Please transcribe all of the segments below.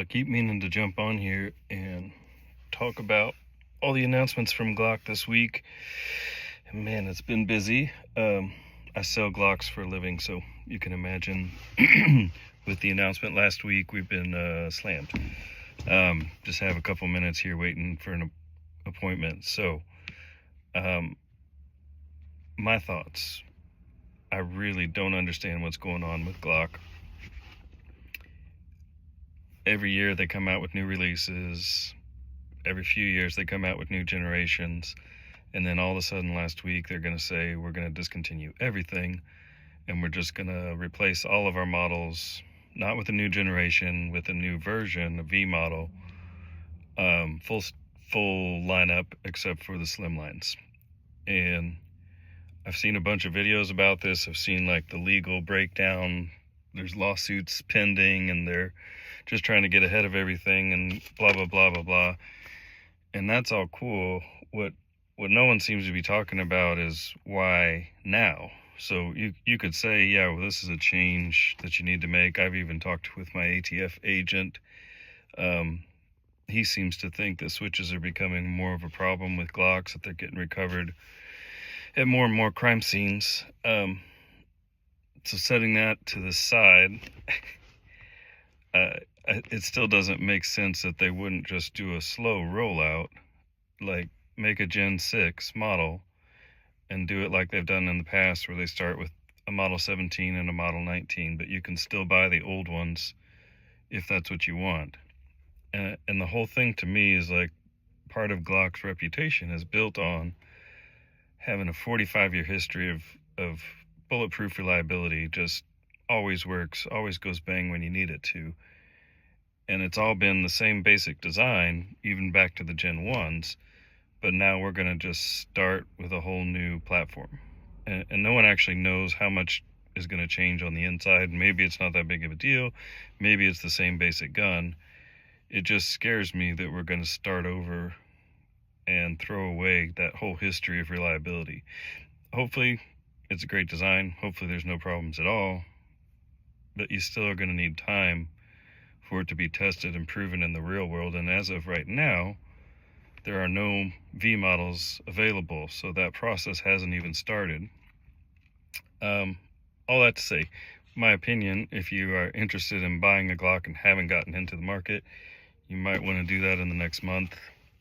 Keep meaning to jump on here and talk about all the announcements from Glock this week. And man, it's been busy. I sell Glocks for a living, so you can imagine with the announcement last week, we've been slammed. Just have a couple minutes here waiting for an appointment. So, my thoughts. I really don't understand what's going on with Glock. Every year they come out with new releases. Every few years they come out with new generations. And then all of a sudden last week they're going to say we're going to discontinue everything and we're just going to replace all of our models, not with a new generation, with a new version, a V model, full lineup except for the slim lines. And I've seen a bunch of videos about this. I've seen like the legal breakdown. There's lawsuits pending and they're just trying to get ahead of everything and blah, blah, blah, blah, blah. And that's all cool. What no one seems to be talking about is why now. So you could say, yeah, well, this is a change that you need to make. I've even talked with my ATF agent. He seems to think that switches are becoming more of a problem with Glocks, that they're getting recovered at more and more crime scenes. So setting that to the side, it still doesn't make sense that they wouldn't just do a slow rollout, like make a Gen 6 model and do it like they've done in the past, where they start with a Model 17 and a Model 19, but you can still buy the old ones if that's what you want. And the whole thing to me is like part of Glock's reputation is built on having a 45-year history of bulletproof reliability, just always works, always goes bang when you need it to. And it's all been the same basic design, even back to the Gen 1s, but now we're going to just start with a whole new platform. And no one actually knows how much is going to change on the inside. Maybe it's not that big of a deal. Maybe it's the same basic gun. It just scares me that we're going to start over and throw away that whole history of reliability. Hopefully, it's a great design. Hopefully, there's no problems at all. But you still are going to need time for it to be tested and proven in the real world. And as of right now, there are no V models available, so that process hasn't even started. All that to say, my opinion, if you are interested in buying a Glock and haven't gotten into the market, you might want to do that in the next month.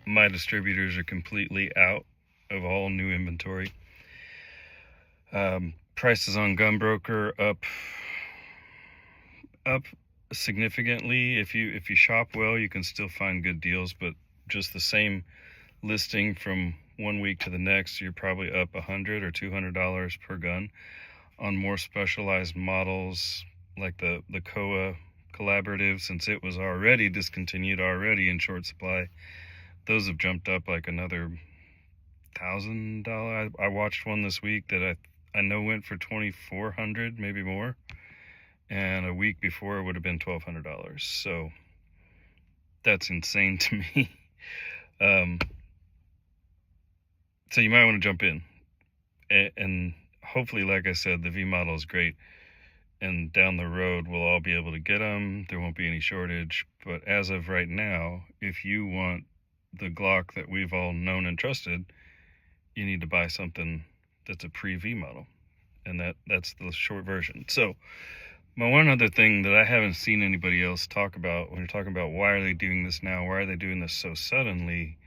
My distributors are completely out of all new inventory. Prices on Gunbroker up significantly. If you shop well, you can still find good deals, but just the same listing from one week to the next, you're probably up $100 or $200 per gun. On more specialized models like the Koa Collaborative, since it was already discontinued, already in short supply, those have jumped up like another $1,000. I watched one this week that I know went for $2,400, maybe more, and a week before it would have been $1,200. So that's insane to me. So you might want to jump in, and hopefully, like I said, the V model is great, and down the road we'll all be able to get them. There won't be any shortage. But as of right now, if you want the Glock that we've all known and trusted, you need to buy something that's a pre-V model, and that's the short version. So my one other thing that I haven't seen anybody else talk about when you're talking about why are they doing this now, why are they doing this so suddenly,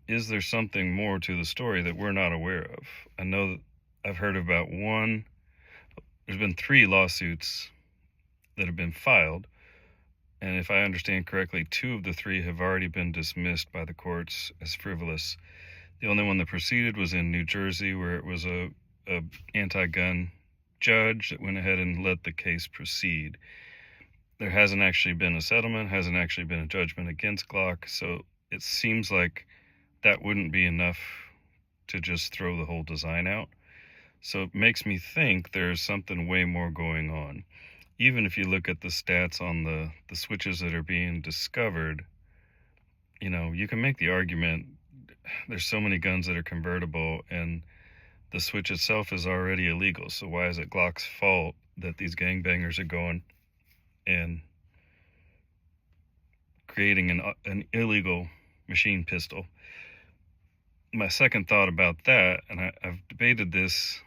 is there something more to the story that we're not aware of? I know that I've heard about there's been 3 lawsuits that have been filed, and if I understand correctly, 2 of the 3 have already been dismissed by the courts as frivolous. The only one that proceeded was in New Jersey, where it was a anti-gun judge that went ahead and let the case proceed. There hasn't actually been a settlement, hasn't actually been a judgment against Glock, so it seems like that wouldn't be enough to just throw the whole design out. So it makes me think there's something way more going on. Even if you look at the stats on the switches that are being discovered, you can make the argument there's so many guns that are convertible and the switch itself is already illegal. So why is it Glock's fault that these gangbangers are going and creating an illegal machine pistol. My second thought about that, and I've debated this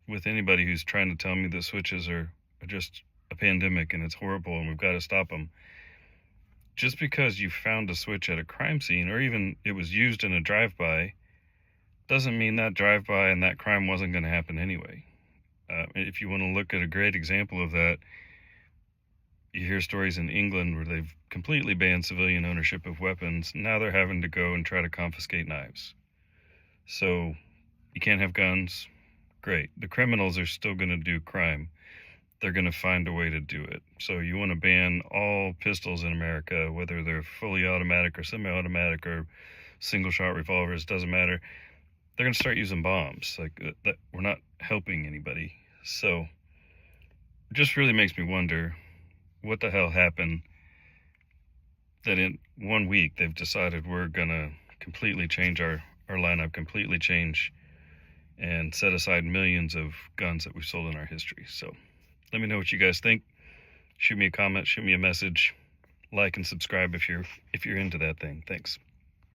with anybody who's trying to tell me that switches are just a pandemic and it's horrible and we've got to stop them. Just because you found a switch at a crime scene, or even it was used in a drive-by, doesn't mean that drive-by and that crime wasn't going to happen anyway. If you want to look at a great example of that, you hear stories in England where they've completely banned civilian ownership of weapons. Now they're having to go and try to confiscate knives. So you can't have guns. Great. The criminals are still going to do crime. They're going to find a way to do it. So you want to ban all pistols in America, whether they're fully automatic or semi-automatic or single-shot revolvers, doesn't matter. They're going to start using bombs. Like that, we're not helping anybody. So it just really makes me wonder what the hell happened that in 1 week they've decided we're going to completely change our lineup, completely change and set aside millions of guns that we've sold in our history. So let me know what you guys think. Shoot me a comment, shoot me a message, like and subscribe if you're into that thing. Thanks.